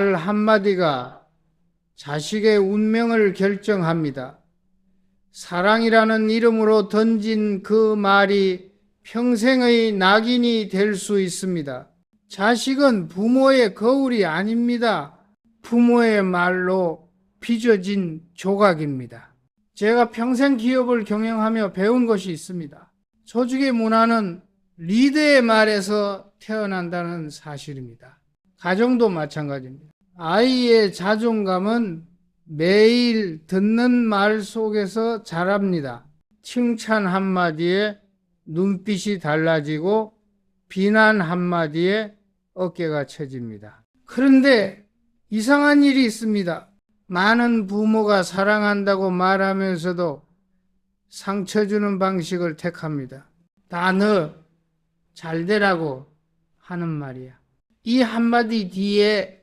말 한마디가 자식의 운명을 결정합니다. 사랑이라는 이름으로 던진 그 말이 평생의 낙인이 될 수 있습니다. 자식은 부모의 거울이 아닙니다. 부모의 말로 빚어진 조각입니다. 제가 평생 기업을 경영하며 배운 것이 있습니다. 조직의 문화는 리더의 말에서 태어난다는 사실입니다. 가정도 마찬가지입니다. 아이의 자존감은 매일 듣는 말 속에서 자랍니다. 칭찬 한마디에 눈빛이 달라지고 비난 한마디에 어깨가 처집니다. 그런데 이상한 일이 있습니다. 많은 부모가 사랑한다고 말하면서도 상처 주는 방식을 택합니다. 다 너 잘 되라고 하는 말이야. 이 한마디 뒤에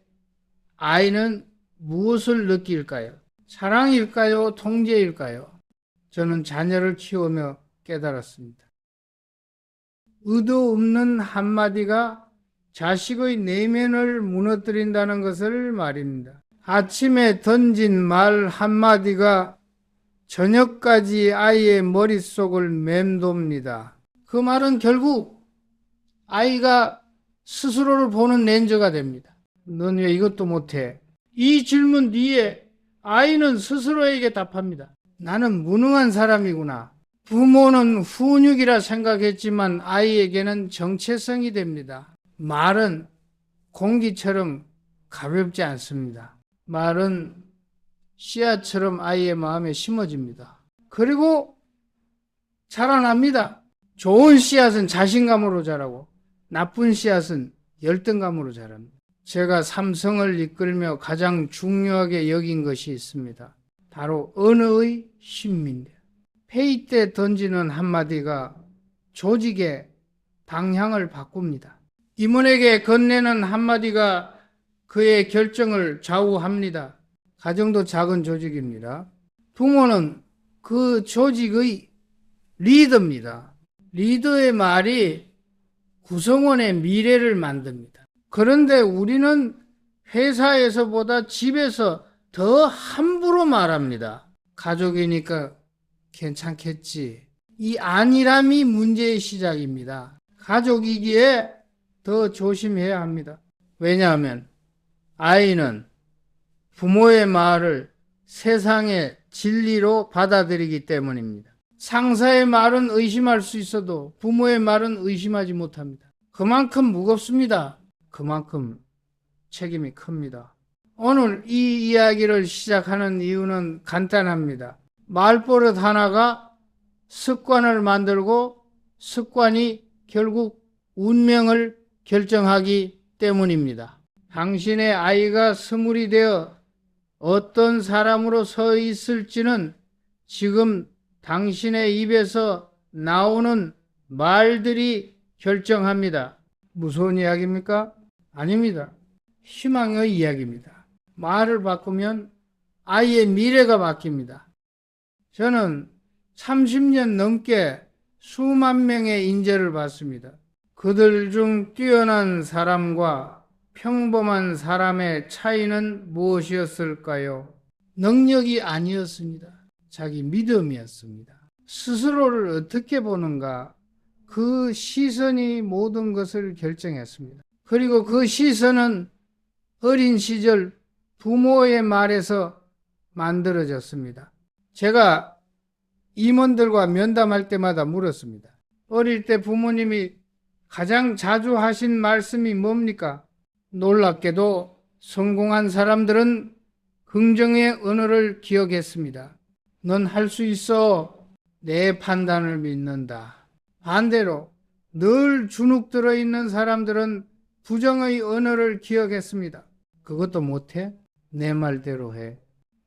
아이는 무엇을 느낄까요? 사랑일까요? 통제일까요? 저는 자녀를 키우며 깨달았습니다. 의도 없는 한마디가 자식의 내면을 무너뜨린다는 것을 말입니다. 아침에 던진 말 한마디가 저녁까지 아이의 머릿속을 맴돕니다. 그 말은 결국 아이가 스스로를 보는 렌즈가 됩니다. 넌 왜 이것도 못해? 이 질문 뒤에 아이는 스스로에게 답합니다. 나는 무능한 사람이구나. 부모는 훈육이라 생각했지만 아이에게는 정체성이 됩니다. 말은 공기처럼 가볍지 않습니다. 말은 씨앗처럼 아이의 마음에 심어집니다. 그리고 자라납니다. 좋은 씨앗은 자신감으로 자라고 나쁜 씨앗은 열등감으로 자랍니다. 제가 삼성을 이끌며 가장 중요하게 여긴 것이 있습니다. 바로 언어의 신비인데요. 회의 때 던지는 한마디가 조직의 방향을 바꿉니다. 임원에게 건네는 한마디가 그의 결정을 좌우합니다. 가정도 작은 조직입니다. 부모는 그 조직의 리더입니다. 리더의 말이 구성원의 미래를 만듭니다. 그런데 우리는 회사에서보다 집에서 더 함부로 말합니다. 가족이니까 괜찮겠지. 이 안일함이 문제의 시작입니다. 가족이기에 더 조심해야 합니다. 왜냐하면 아이는 부모의 말을 세상의 진리로 받아들이기 때문입니다. 상사의 말은 의심할 수 있어도 부모의 말은 의심하지 못합니다. 그만큼 무겁습니다. 그만큼 책임이 큽니다. 오늘 이 이야기를 시작하는 이유는 간단합니다. 말버릇 하나가 습관을 만들고 습관이 결국 운명을 결정하기 때문입니다. 당신의 아이가 스물이 되어 어떤 사람으로 서 있을지는 지금 당신의 입에서 나오는 말들이 결정합니다. 무서운 이야기입니까? 아닙니다. 희망의 이야기입니다. 말을 바꾸면 아이의 미래가 바뀝니다. 저는 30년 넘게 수만 명의 인재를 봤습니다. 그들 중 뛰어난 사람과 평범한 사람의 차이는 무엇이었을까요? 능력이 아니었습니다. 자기 믿음이었습니다. 스스로를 어떻게 보는가? 그 시선이 모든 것을 결정했습니다. 그리고 그 시선은 어린 시절 부모의 말에서 만들어졌습니다. 제가 임원들과 면담할 때마다 물었습니다. 어릴 때 부모님이 가장 자주 하신 말씀이 뭡니까? 놀랍게도 성공한 사람들은 긍정의 언어를 기억했습니다. 넌 할 수 있어. 내 판단을 믿는다. 반대로 늘 주눅 들어있는 사람들은 부정의 언어를 기억했습니다. 그것도 못해? 내 말대로 해.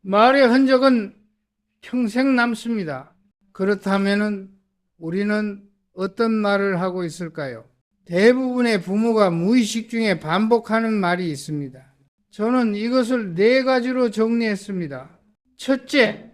말의 흔적은 평생 남습니다. 그렇다면 우리는 어떤 말을 하고 있을까요? 대부분의 부모가 무의식 중에 반복하는 말이 있습니다. 저는 이것을 4가지로 정리했습니다. 첫째,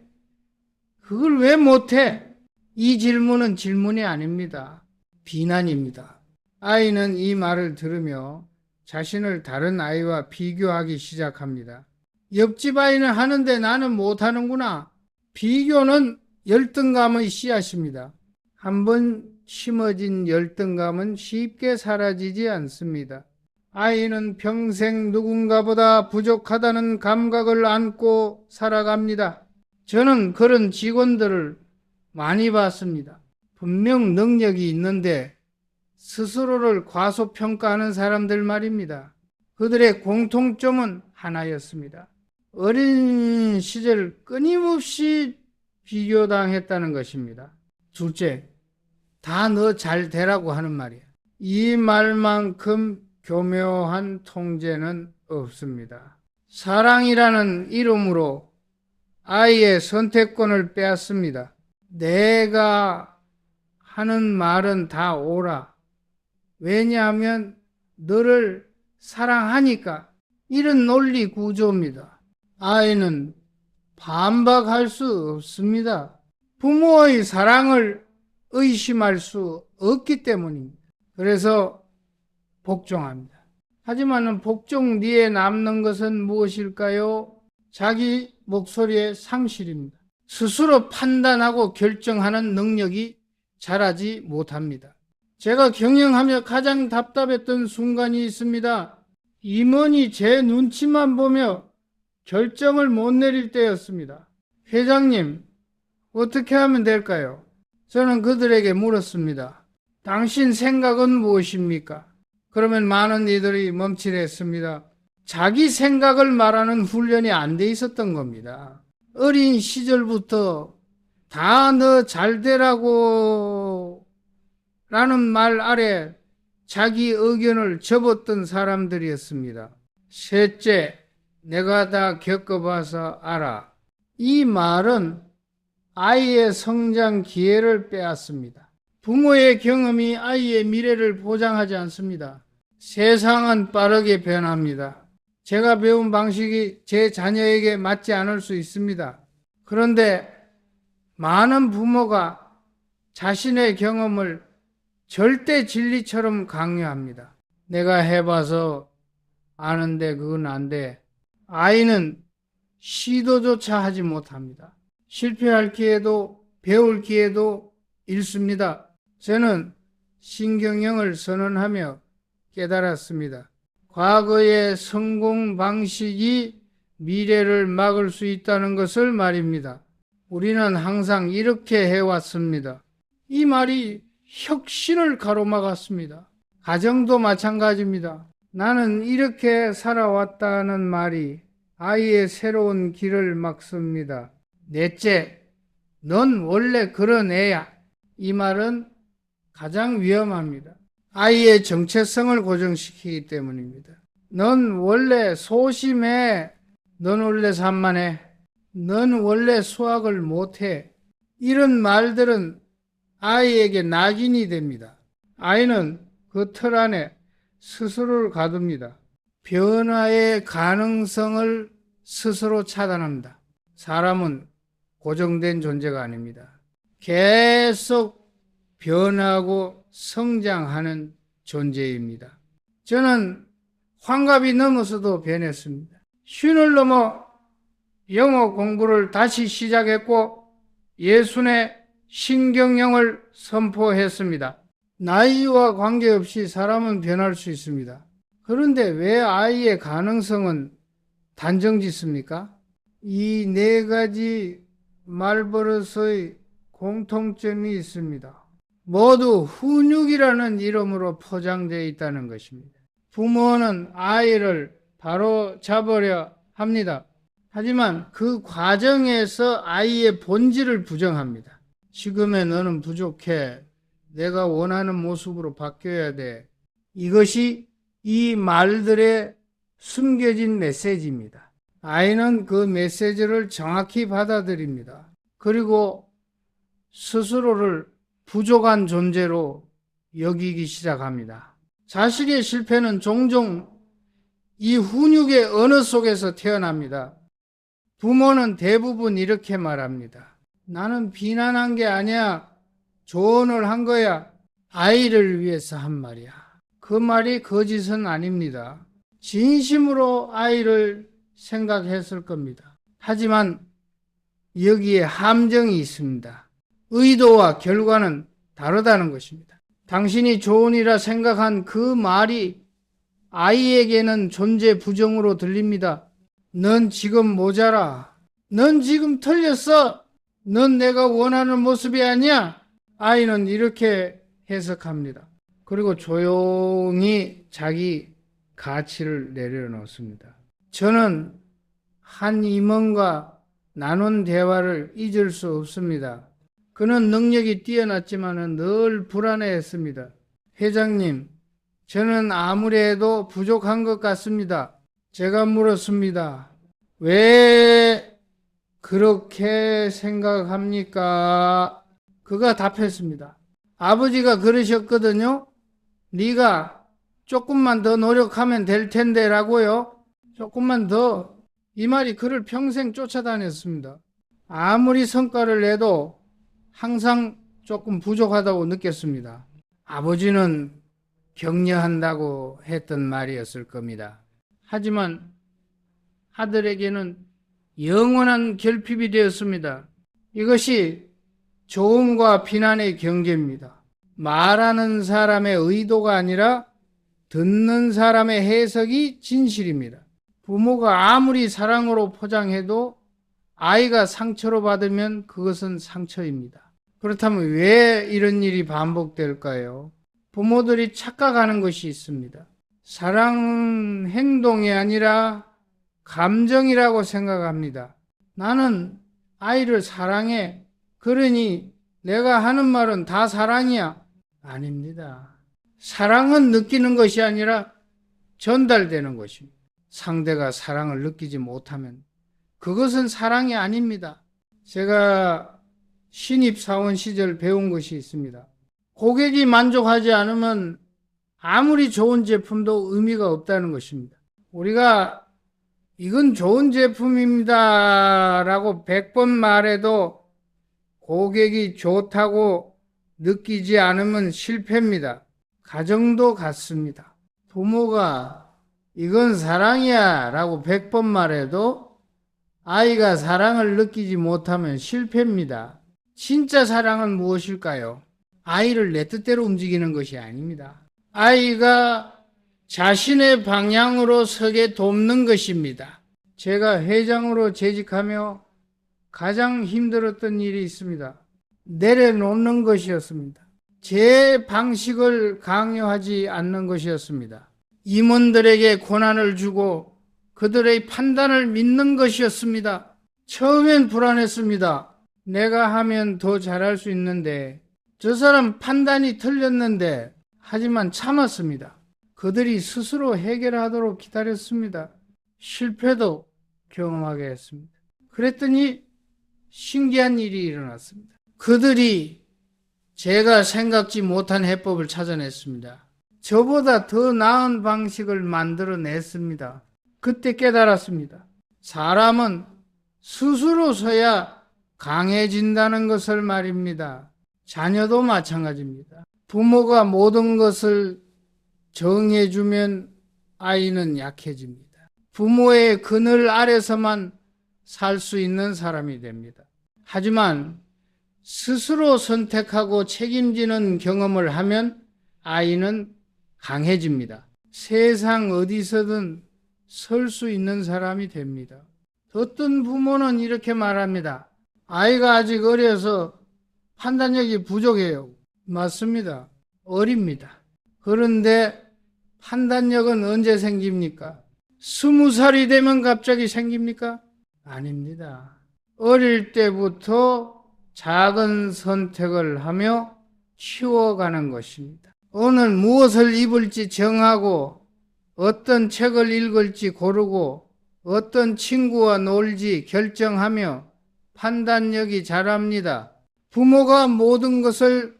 그걸 왜 못해? 이 질문은 질문이 아닙니다. 비난입니다. 아이는 이 말을 들으며 자신을 다른 아이와 비교하기 시작합니다. 옆집 아이는 하는데 나는 못하는구나. 비교는 열등감의 씨앗입니다. 한번 심어진 열등감은 쉽게 사라지지 않습니다. 아이는 평생 누군가보다 부족하다는 감각을 안고 살아갑니다. 저는 그런 직원들을 많이 봤습니다. 분명 능력이 있는데 스스로를 과소평가하는 사람들 말입니다. 그들의 공통점은 하나였습니다. 어린 시절 끊임없이 비교당했다는 것입니다. 둘째, 다 너 잘 되라고 하는 말이야. 이 말만큼 교묘한 통제는 없습니다. 사랑이라는 이름으로 아이의 선택권을 빼앗습니다. 내가 하는 말은 다 옳아. 왜냐하면 너를 사랑하니까. 이런 논리 구조입니다. 아이는 반박할 수 없습니다. 부모의 사랑을 의심할 수 없기 때문입니다. 그래서 복종합니다. 하지만 복종 뒤에 남는 것은 무엇일까요? 자기 목소리의 상실입니다. 스스로 판단하고 결정하는 능력이 자라지 못합니다. 제가 경영하며 가장 답답했던 순간이 있습니다. 임원이 제 눈치만 보며 결정을 못 내릴 때였습니다. 회장님, 어떻게 하면 될까요? 저는 그들에게 물었습니다. 당신 생각은 무엇입니까? 그러면 많은 이들이 멈칫했습니다. 자기 생각을 말하는 훈련이 안 돼 있었던 겁니다. 어린 시절부터 다 너 잘 되라고 라는 말 아래 자기 의견을 접었던 사람들이었습니다. 셋째, 내가 다 겪어봐서 알아. 이 말은 아이의 성장 기회를 빼앗습니다. 부모의 경험이 아이의 미래를 보장하지 않습니다. 세상은 빠르게 변합니다. 제가 배운 방식이 제 자녀에게 맞지 않을 수 있습니다. 그런데 많은 부모가 자신의 경험을 절대 진리처럼 강요합니다. 내가 해봐서 아는데 그건 안 돼. 아이는 시도조차 하지 못합니다. 실패할 기회도 배울 기회도 잃습니다. 저는 신경영을 선언하며 깨달았습니다. 과거의 성공 방식이 미래를 막을 수 있다는 것을 말입니다. 우리는 항상 이렇게 해왔습니다. 이 말이 혁신을 가로막았습니다. 가정도 마찬가지입니다. 나는 이렇게 살아왔다는 말이 아이의 새로운 길을 막습니다. 넷째, 넌 원래 그런 애야. 이 말은 가장 위험합니다. 아이의 정체성을 고정시키기 때문입니다. 넌 원래 소심해. 넌 원래 산만해. 넌 원래 수학을 못해. 이런 말들은 아이에게 낙인이 됩니다. 아이는 그 틀 안에 스스로를 가둡니다. 변화의 가능성을 스스로 차단합니다. 사람은 고정된 존재가 아닙니다. 계속 변하고 성장하는 존재입니다. 저는 환갑이 넘어서도 변했습니다. 쉰을 넘어 영어 공부를 다시 시작했고 예순에 신경영을 선포했습니다. 나이와 관계없이 사람은 변할 수 있습니다. 그런데 왜 아이의 가능성은 단정짓습니까? 이 네 가지 말버릇의 공통점이 있습니다. 모두 훈육이라는 이름으로 포장되어 있다는 것입니다. 부모는 아이를 바로 잡으려 합니다. 하지만 그 과정에서 아이의 본질을 부정합니다. 지금의 너는 부족해. 내가 원하는 모습으로 바뀌어야 돼. 이것이 이 말들의 숨겨진 메시지입니다. 아이는 그 메시지를 정확히 받아들입니다. 그리고 스스로를 부족한 존재로 여기기 시작합니다. 자식의 실패는 종종 이 훈육의 언어 속에서 태어납니다. 부모는 대부분 이렇게 말합니다. 나는 비난한 게 아니야. 조언을 한 거야. 아이를 위해서 한 말이야. 그 말이 거짓은 아닙니다. 진심으로 아이를 생각했을 겁니다. 하지만 여기에 함정이 있습니다. 의도와 결과는 다르다는 것입니다. 당신이 좋으니라 생각한 그 말이 아이에게는 존재 부정으로 들립니다. 넌 지금 모자라. 넌 지금 틀렸어. 넌 내가 원하는 모습이 아니야. 아이는 이렇게 해석합니다. 그리고 조용히 자기 가치를 내려놓습니다. 저는 한 임원과 나눈 대화를 잊을 수 없습니다. 그는 능력이 뛰어났지만 늘 불안해했습니다. 회장님, 저는 아무리 해도 부족한 것 같습니다. 제가 물었습니다. 왜 그렇게 생각합니까? 그가 답했습니다. 아버지가 그러셨거든요. 네가 조금만 더 노력하면 될 텐데 라고요. 조금만 더. 이 말이 그를 평생 쫓아다녔습니다. 아무리 성과를 내도 항상 조금 부족하다고 느꼈습니다. 아버지는 격려한다고 했던 말이었을 겁니다. 하지만 아들에게는 영원한 결핍이 되었습니다. 이것이 조언과 비난의 경계입니다. 말하는 사람의 의도가 아니라 듣는 사람의 해석이 진실입니다. 부모가 아무리 사랑으로 포장해도 아이가 상처로 받으면 그것은 상처입니다. 그렇다면 왜 이런 일이 반복될까요? 부모들이 착각하는 것이 있습니다. 사랑 행동이 아니라 감정이라고 생각합니다. 나는 아이를 사랑해. 그러니 내가 하는 말은 다 사랑이야. 아닙니다. 사랑은 느끼는 것이 아니라 전달되는 것입니다. 상대가 사랑을 느끼지 못하면 그것은 사랑이 아닙니다. 제가 신입사원 시절 배운 것이 있습니다. 고객이 만족하지 않으면 아무리 좋은 제품도 의미가 없다는 것입니다. 우리가 이건 좋은 제품입니다 라고 100번 말해도 고객이 좋다고 느끼지 않으면 실패입니다. 가정도 같습니다. 부모가 이건 사랑이야 라고 100번 말해도 아이가 사랑을 느끼지 못하면 실패입니다. 진짜 사랑은 무엇일까요? 아이를 내 뜻대로 움직이는 것이 아닙니다. 아이가 자신의 방향으로 서게 돕는 것입니다. 제가 회장으로 재직하며 가장 힘들었던 일이 있습니다. 내려놓는 것이었습니다. 제 방식을 강요하지 않는 것이었습니다. 임원들에게 권한을 주고 그들의 판단을 믿는 것이었습니다. 처음엔 불안했습니다. 내가 하면 더 잘할 수 있는데, 저 사람 판단이 틀렸는데, 하지만 참았습니다. 그들이 스스로 해결하도록 기다렸습니다. 실패도 경험하게 했습니다. 그랬더니 신기한 일이 일어났습니다. 그들이 제가 생각지 못한 해법을 찾아냈습니다. 저보다 더 나은 방식을 만들어냈습니다. 그때 깨달았습니다. 사람은 스스로서야 강해진다는 것을 말입니다. 자녀도 마찬가지입니다. 부모가 모든 것을 정해주면 아이는 약해집니다. 부모의 그늘 아래서만 살 수 있는 사람이 됩니다. 하지만 스스로 선택하고 책임지는 경험을 하면 아이는 강해집니다. 세상 어디서든 설 수 있는 사람이 됩니다. 어떤 부모는 이렇게 말합니다. 아이가 아직 어려서 판단력이 부족해요. 맞습니다. 어립니다. 그런데 판단력은 언제 생깁니까? 20살이 되면 갑자기 생깁니까? 아닙니다. 어릴 때부터 작은 선택을 하며 키워가는 것입니다. 오늘 무엇을 입을지 정하고 어떤 책을 읽을지 고르고 어떤 친구와 놀지 결정하며 판단력이 자랍니다. 부모가 모든 것을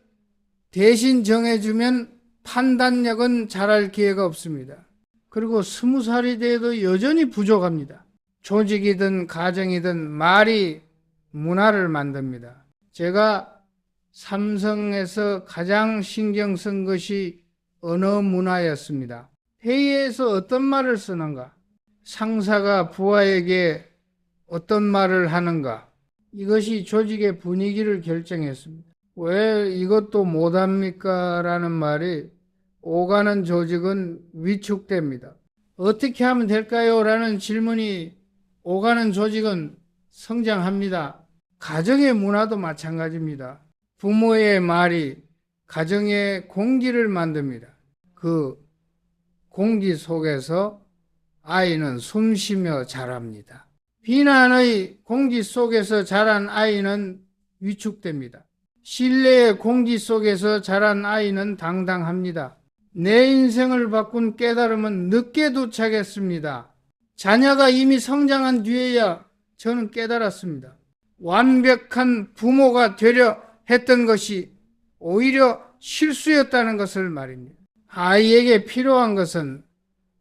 대신 정해주면 판단력은 자랄 기회가 없습니다. 그리고 20살이 돼도 여전히 부족합니다. 조직이든 가정이든 말이 문화를 만듭니다. 제가 삼성에서 가장 신경 쓴 것이 언어 문화였습니다. 회의에서 어떤 말을 쓰는가? 상사가 부하에게 어떤 말을 하는가? 이것이 조직의 분위기를 결정했습니다. 왜 이것도 못합니까? 라는 말이 오가는 조직은 위축됩니다. 어떻게 하면 될까요? 라는 질문이 오가는 조직은 성장합니다. 가정의 문화도 마찬가지입니다. 부모의 말이 가정의 공기를 만듭니다. 그 공기 속에서 아이는 숨쉬며 자랍니다. 비난의 공기 속에서 자란 아이는 위축됩니다. 신뢰의 공기 속에서 자란 아이는 당당합니다. 내 인생을 바꾼 깨달음은 늦게 도착했습니다. 자녀가 이미 성장한 뒤에야 저는 깨달았습니다. 완벽한 부모가 되려 했던 것이 오히려 실수였다는 것을 말입니다. 아이에게 필요한 것은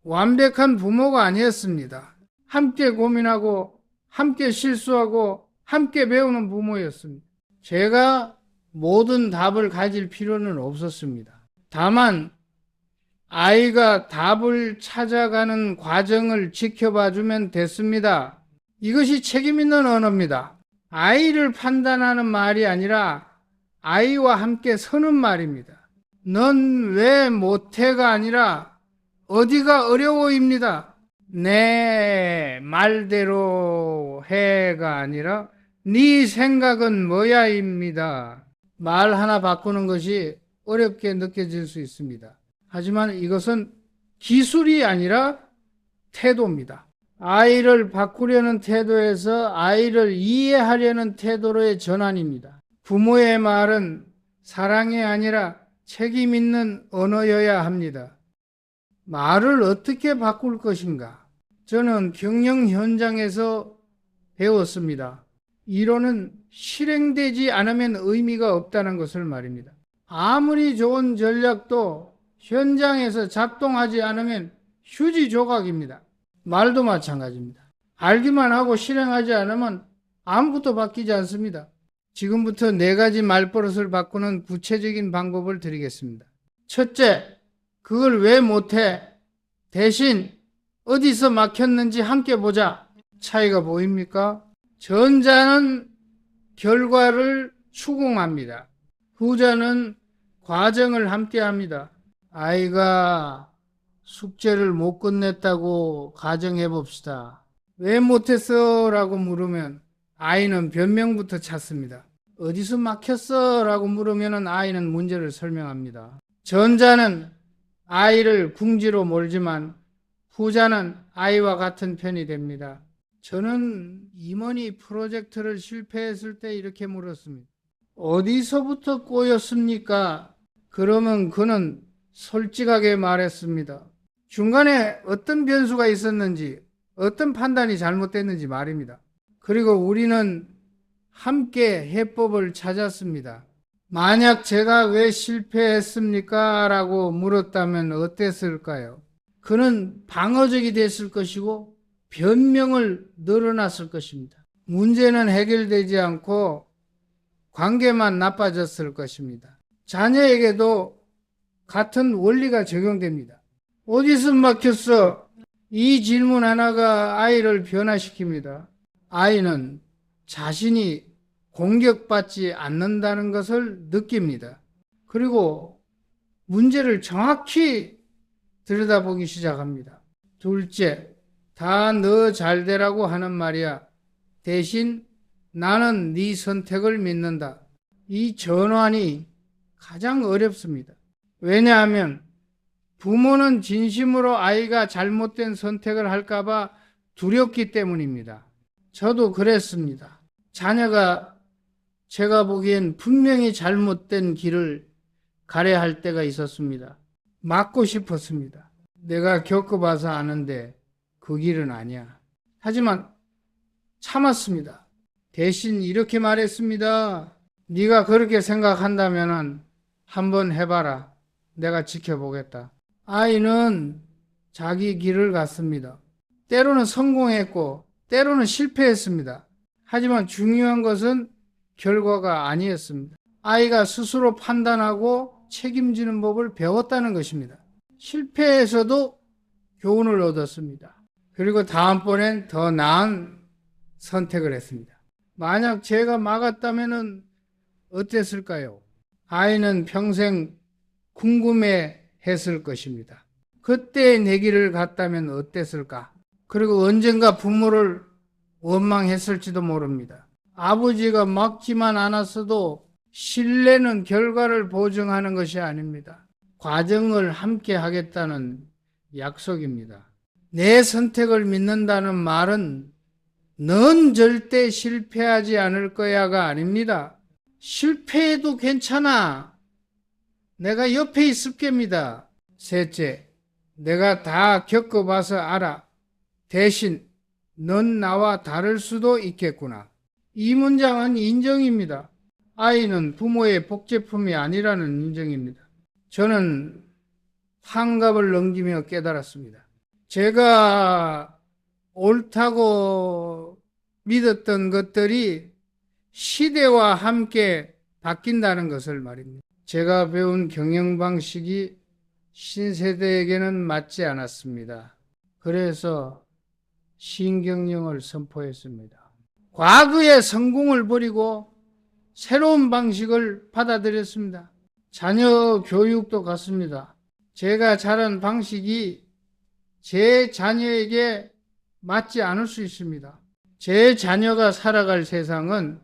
완벽한 부모가 아니었습니다. 함께 고민하고 함께 실수하고 함께 배우는 부모였습니다. 제가 모든 답을 가질 필요는 없었습니다. 다만 아이가 답을 찾아가는 과정을 지켜봐 주면 됐습니다. 이것이 책임 있는 언어입니다. 아이를 판단하는 말이 아니라 아이와 함께 서는 말입니다. 넌 왜 못해가 아니라 어디가 어려워입니다. 내 말대로 해가 아니라 네 생각은 뭐야입니다. 말 하나 바꾸는 것이 어렵게 느껴질 수 있습니다. 하지만 이것은 기술이 아니라 태도입니다. 아이를 바꾸려는 태도에서 아이를 이해하려는 태도로의 전환입니다. 부모의 말은 사랑이 아니라 책임 있는 언어여야 합니다. 말을 어떻게 바꿀 것인가? 저는 경영 현장에서 배웠습니다. 이론은 실행되지 않으면 의미가 없다는 것을 말입니다. 아무리 좋은 전략도 현장에서 작동하지 않으면 휴지 조각입니다. 말도 마찬가지입니다. 알기만 하고 실행하지 않으면 아무것도 바뀌지 않습니다. 지금부터 4가지 말버릇을 바꾸는 구체적인 방법을 드리겠습니다. 첫째, 그걸 왜 못해? 대신 어디서 막혔는지 함께 보자. 차이가 보입니까? 전자는 결과를 추궁합니다. 후자는 과정을 함께 합니다. 아이가 숙제를 못 끝냈다고 가정해 봅시다. 왜 못했어? 라고 물으면 아이는 변명부터 찾습니다. 어디서 막혔어? 라고 물으면 아이는 문제를 설명합니다. 전자는 아이를 궁지로 몰지만 후자는 아이와 같은 편이 됩니다. 저는 임원이 프로젝트를 실패했을 때 이렇게 물었습니다. 어디서부터 꼬였습니까? 그러면 그는 솔직하게 말했습니다. 중간에 어떤 변수가 있었는지, 어떤 판단이 잘못됐는지 말입니다. 그리고 우리는 함께 해법을 찾았습니다. 만약 제가 왜 실패했습니까? 라고 물었다면 어땠을까요? 그는 방어적이 됐을 것이고 변명을 늘어났을 것입니다. 문제는 해결되지 않고 관계만 나빠졌을 것입니다. 자녀에게도 같은 원리가 적용됩니다. 어디서 막혔어? 이 질문 하나가 아이를 변화시킵니다. 아이는 자신이 공격받지 않는다는 것을 느낍니다. 그리고 문제를 정확히 들여다보기 시작합니다. 둘째, 다 너 잘되라고 하는 말이야. 대신 나는 네 선택을 믿는다. 이 전환이 가장 어렵습니다. 왜냐하면 부모는 진심으로 아이가 잘못된 선택을 할까봐 두렵기 때문입니다. 저도 그랬습니다. 자녀가 제가 보기엔 분명히 잘못된 길을 가려 할 때가 있었습니다. 맞고 싶었습니다. 내가 겪어봐서 아는데 그 길은 아니야. 하지만 참았습니다. 대신 이렇게 말했습니다. 네가 그렇게 생각한다면 한번 해봐라. 내가 지켜보겠다. 아이는 자기 길을 갔습니다. 때로는 성공했고 때로는 실패했습니다. 하지만 중요한 것은 결과가 아니었습니다. 아이가 스스로 판단하고 책임지는 법을 배웠다는 것입니다. 실패에서도 교훈을 얻었습니다. 그리고 다음번엔 더 나은 선택을 했습니다. 만약 제가 막았다면 어땠을까요? 아이는 평생 궁금해했을 것입니다. 그때 내 길을 갔다면 어땠을까? 그리고 언젠가 부모를 원망했을지도 모릅니다. 아버지가 막지만 않았어도 신뢰는 결과를 보증하는 것이 아닙니다. 과정을 함께 하겠다는 약속입니다. 내 선택을 믿는다는 말은 넌 절대 실패하지 않을 거야가 아닙니다. 실패해도 괜찮아. 내가 옆에 있을게입니다. 셋째, 내가 다 겪어봐서 알아. 대신 넌 나와 다를 수도 있겠구나. 이 문장은 인정입니다. 아이는 부모의 복제품이 아니라는 인정입니다. 저는 환갑을 넘기며 깨달았습니다. 제가 옳다고 믿었던 것들이 시대와 함께 바뀐다는 것을 말입니다. 제가 배운 경영 방식이 신세대에게는 맞지 않았습니다. 그래서 신경영을 선포했습니다. 과거의 성공을 버리고 새로운 방식을 받아들였습니다. 자녀 교육도 같습니다. 제가 자란 방식이 제 자녀에게 맞지 않을 수 있습니다. 제 자녀가 살아갈 세상은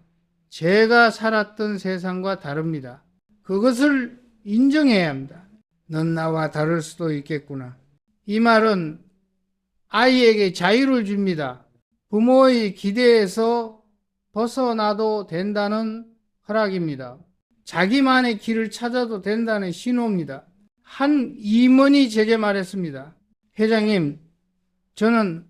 제가 살았던 세상과 다릅니다. 그것을 인정해야 합니다. 넌 나와 다를 수도 있겠구나. 이 말은 아이에게 자유를 줍니다. 부모의 기대에서 벗어나도 된다는 허락입니다. 자기만의 길을 찾아도 된다는 신호입니다. 한 임원이 제게 말했습니다. 회장님, 저는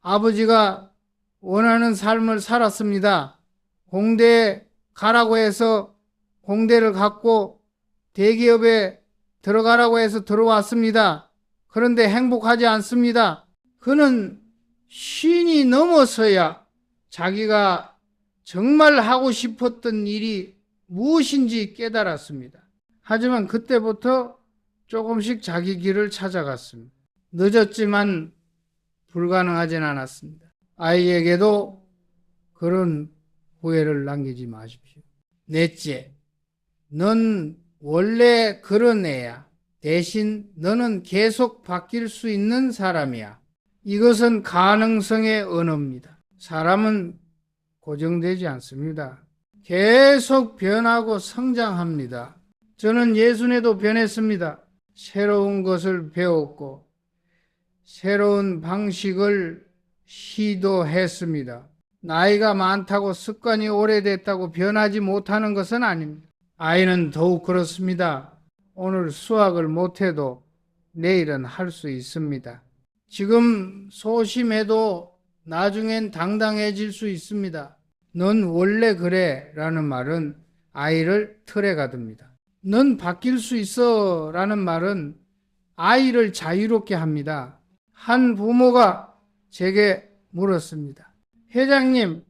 아버지가 원하는 삶을 살았습니다. 공대에 가라고 해서 공대를 갔고 대기업에 들어가라고 해서 들어왔습니다. 그런데 행복하지 않습니다. 그는 쉰이 넘어서야 자기가 정말 하고 싶었던 일이 무엇인지 깨달았습니다. 하지만 그때부터 조금씩 자기 길을 찾아갔습니다. 늦었지만 불가능하진 않았습니다. 아이에게도 그런 후회를 남기지 마십시오. 넷째, 넌 원래 그런 애야. 대신 너는 계속 바뀔 수 있는 사람이야. 이것은 가능성의 언어입니다. 사람은 고정되지 않습니다. 계속 변하고 성장합니다. 저는 예순에도 변했습니다. 새로운 것을 배웠고 새로운 방식을 시도했습니다. 나이가 많다고 습관이 오래됐다고 변하지 못하는 것은 아닙니다. 아이는 더욱 그렇습니다. 오늘 수학을 못해도 내일은 할 수 있습니다. 지금 소심해도 나중엔 당당해질 수 있습니다. 넌 원래 그래 라는 말은 아이를 틀에 가둡니다. 넌 바뀔 수 있어 라는 말은 아이를 자유롭게 합니다. 한 부모가 제게 물었습니다. 회장님,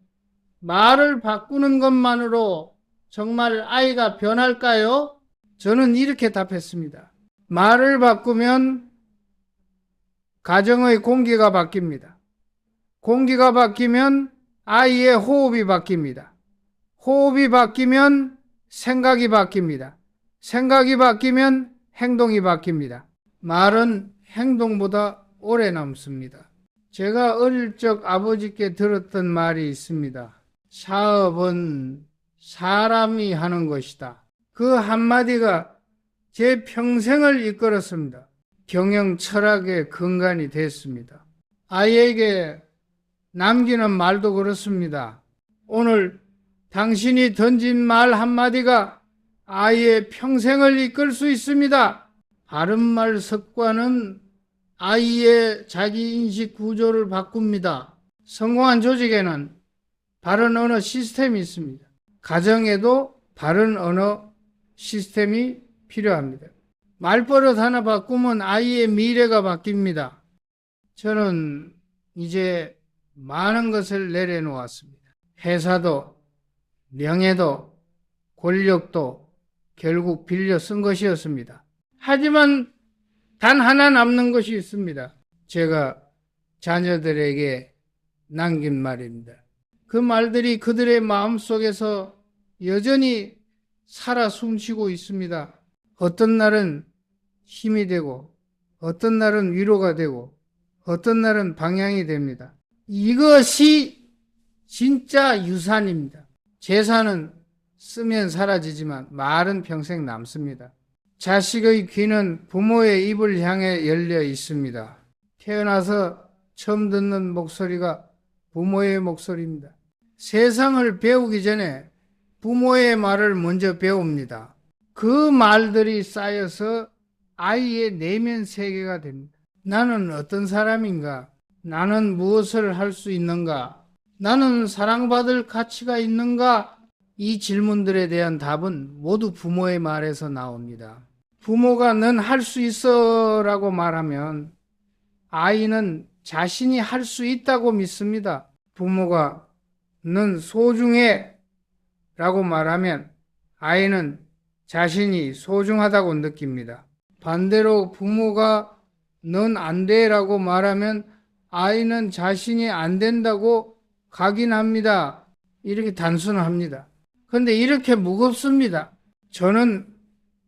말을 바꾸는 것만으로 정말 아이가 변할까요? 저는 이렇게 답했습니다. 말을 바꾸면 가정의 공기가 바뀝니다. 공기가 바뀌면 아이의 호흡이 바뀝니다. 호흡이 바뀌면 생각이 바뀝니다. 생각이 바뀌면 행동이 바뀝니다. 말은 행동보다 오래 남습니다. 제가 어릴 적 아버지께 들었던 말이 있습니다. 사업은 사람이 하는 것이다. 그 한마디가 제 평생을 이끌었습니다. 경영 철학의 근간이 됐습니다. 아이에게 남기는 말도 그렇습니다. 오늘 당신이 던진 말 한마디가 아이의 평생을 이끌 수 있습니다. 바른말 습관은 아이의 자기인식 구조를 바꿉니다. 성공한 조직에는 바른 언어 시스템이 있습니다. 가정에도 바른 언어 시스템이 필요합니다. 말버릇 하나 바꾸면 아이의 미래가 바뀝니다. 저는 이제 많은 것을 내려놓았습니다. 회사도, 명예도, 권력도, 결국 빌려 쓴 것이었습니다. 하지만 단 하나 남는 것이 있습니다. 제가 자녀들에게 남긴 말입니다. 그 말들이 그들의 마음속에서 여전히 살아 숨쉬고 있습니다. 어떤 날은 힘이 되고, 어떤 날은 위로가 되고, 어떤 날은 방향이 됩니다. 이것이 진짜 유산입니다. 재산은 쓰면 사라지지만 말은 평생 남습니다. 자식의 귀는 부모의 입을 향해 열려 있습니다. 태어나서 처음 듣는 목소리가 부모의 목소리입니다. 세상을 배우기 전에 부모의 말을 먼저 배웁니다. 그 말들이 쌓여서 아이의 내면 세계가 됩니다. 나는 어떤 사람인가? 나는 무엇을 할 수 있는가? 나는 사랑받을 가치가 있는가? 이 질문들에 대한 답은 모두 부모의 말에서 나옵니다. 부모가 넌 할 수 있어 라고 말하면 아이는 자신이 할 수 있다고 믿습니다. 부모가 넌 소중해 라고 말하면 아이는 자신이 소중하다고 느낍니다. 반대로 부모가 넌 안 돼 라고 말하면 아이는 자신이 안 된다고 각인합니다. 이렇게 단순합니다. 그런데 이렇게 무겁습니다. 저는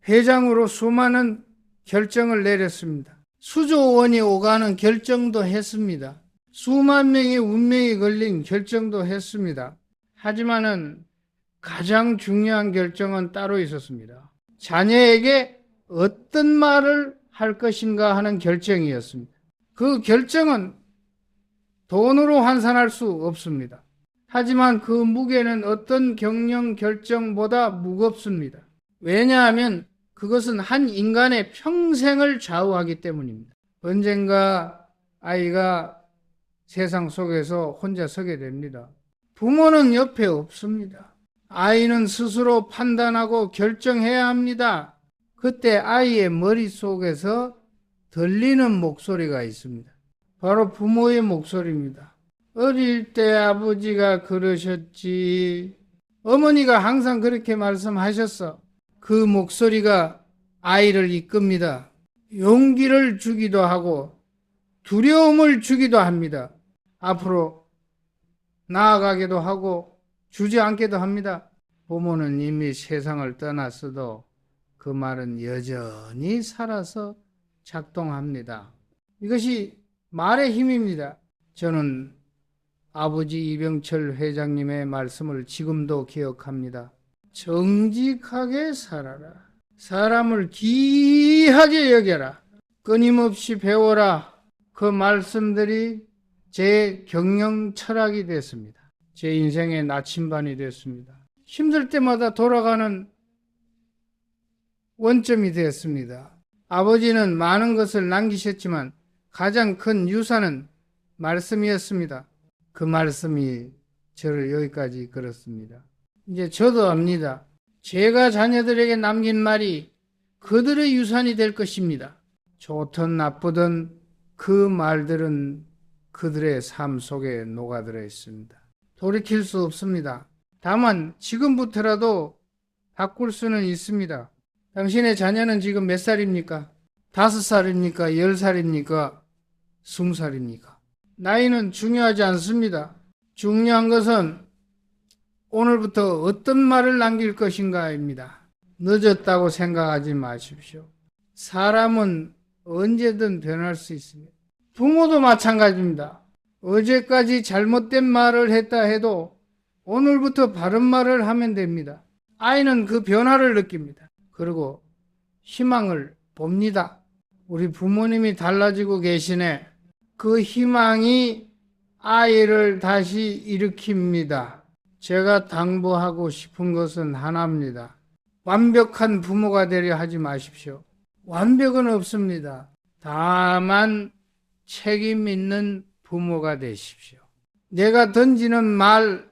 회장으로 수많은 결정을 내렸습니다. 수조 원이 오가는 결정도 했습니다. 수만 명의 운명이 걸린 결정도 했습니다. 하지만은 가장 중요한 결정은 따로 있었습니다. 자녀에게 어떤 말을 할 것인가 하는 결정이었습니다. 그 결정은 돈으로 환산할 수 없습니다. 하지만 그 무게는 어떤 경영 결정보다 무겁습니다. 왜냐하면 그것은 한 인간의 평생을 좌우하기 때문입니다. 언젠가 아이가 세상 속에서 혼자 서게 됩니다. 부모는 옆에 없습니다. 아이는 스스로 판단하고 결정해야 합니다. 그때 아이의 머릿속에서 들리는 목소리가 있습니다. 바로 부모의 목소리입니다. 어릴 때 아버지가 그러셨지. 어머니가 항상 그렇게 말씀하셨어. 그 목소리가 아이를 이끕니다. 용기를 주기도 하고 두려움을 주기도 합니다. 앞으로 나아가기도 하고 주저앉기도 합니다. 부모는 이미 세상을 떠났어도 그 말은 여전히 살아서 작동합니다. 이것이 말의 힘입니다. 저는 아버지 이병철 회장님의 말씀을 지금도 기억합니다. 정직하게 살아라. 사람을 귀하게 여겨라. 끊임없이 배워라. 그 말씀들이 제 경영 철학이 됐습니다. 제 인생의 나침반이 됐습니다. 힘들 때마다 돌아가는 원점이 되었습니다. 아버지는 많은 것을 남기셨지만 가장 큰 유산은 말씀이었습니다. 그 말씀이 저를 여기까지 이끌었습니다. 이제 저도 압니다. 제가 자녀들에게 남긴 말이 그들의 유산이 될 것입니다. 좋든 나쁘든 그 말들은 그들의 삶 속에 녹아들어 있습니다. 돌이킬 수 없습니다. 다만 지금부터라도 바꿀 수는 있습니다. 당신의 자녀는 지금 몇 살입니까? 5살입니까? 10살입니까? 20살입니까? 나이는 중요하지 않습니다. 중요한 것은 오늘부터 어떤 말을 남길 것인가입니다. 늦었다고 생각하지 마십시오. 사람은 언제든 변할 수 있습니다. 부모도 마찬가지입니다. 어제까지 잘못된 말을 했다 해도 오늘부터 바른 말을 하면 됩니다. 아이는 그 변화를 느낍니다. 그리고 희망을 봅니다. 우리 부모님이 달라지고 계시네. 그 희망이 아이를 다시 일으킵니다. 제가 당부하고 싶은 것은 하나입니다. 완벽한 부모가 되려 하지 마십시오. 완벽은 없습니다. 다만 책임 있는 부모가 되십시오. 내가 던지는 말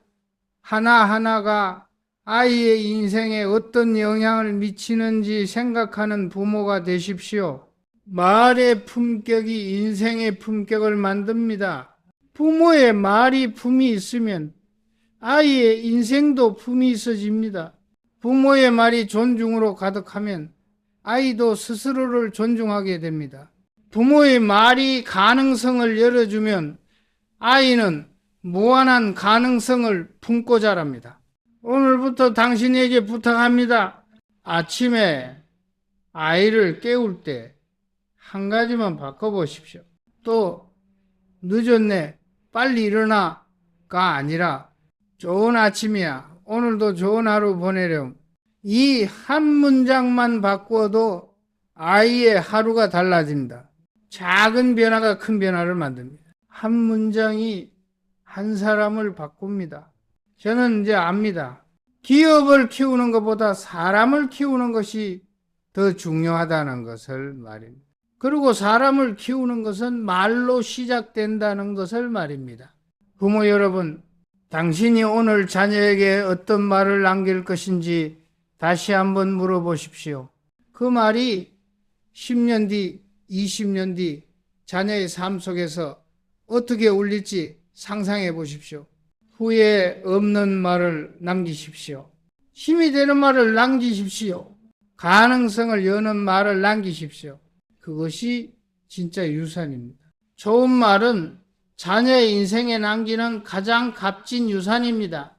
하나하나가 아이의 인생에 어떤 영향을 미치는지 생각하는 부모가 되십시오. 말의 품격이 인생의 품격을 만듭니다. 부모의 말이 품이 있으면 아이의 인생도 품이 있어집니다. 부모의 말이 존중으로 가득하면 아이도 스스로를 존중하게 됩니다. 부모의 말이 가능성을 열어주면 아이는 무한한 가능성을 품고 자랍니다. 오늘부터 당신에게 부탁합니다. 아침에 아이를 깨울 때 한 가지만 바꿔보십시오. 또 늦었네, 빨리 일어나가 아니라 좋은 아침이야, 오늘도 좋은 하루 보내렴. 이 한 문장만 바꾸어도 아이의 하루가 달라진다. 작은 변화가 큰 변화를 만듭니다. 한 문장이 한 사람을 바꿉니다. 저는 이제 압니다. 기업을 키우는 것보다 사람을 키우는 것이 더 중요하다는 것을 말입니다. 그리고 사람을 키우는 것은 말로 시작된다는 것을 말입니다. 부모 여러분, 당신이 오늘 자녀에게 어떤 말을 남길 것인지 다시 한번 물어보십시오. 그 말이 10년 뒤, 20년 뒤 자녀의 삶 속에서 어떻게 울릴지 상상해 보십시오. 후회 없는 말을 남기십시오. 힘이 되는 말을 남기십시오. 가능성을 여는 말을 남기십시오. 그것이 진짜 유산입니다. 좋은 말은 자녀의 인생에 남기는 가장 값진 유산입니다.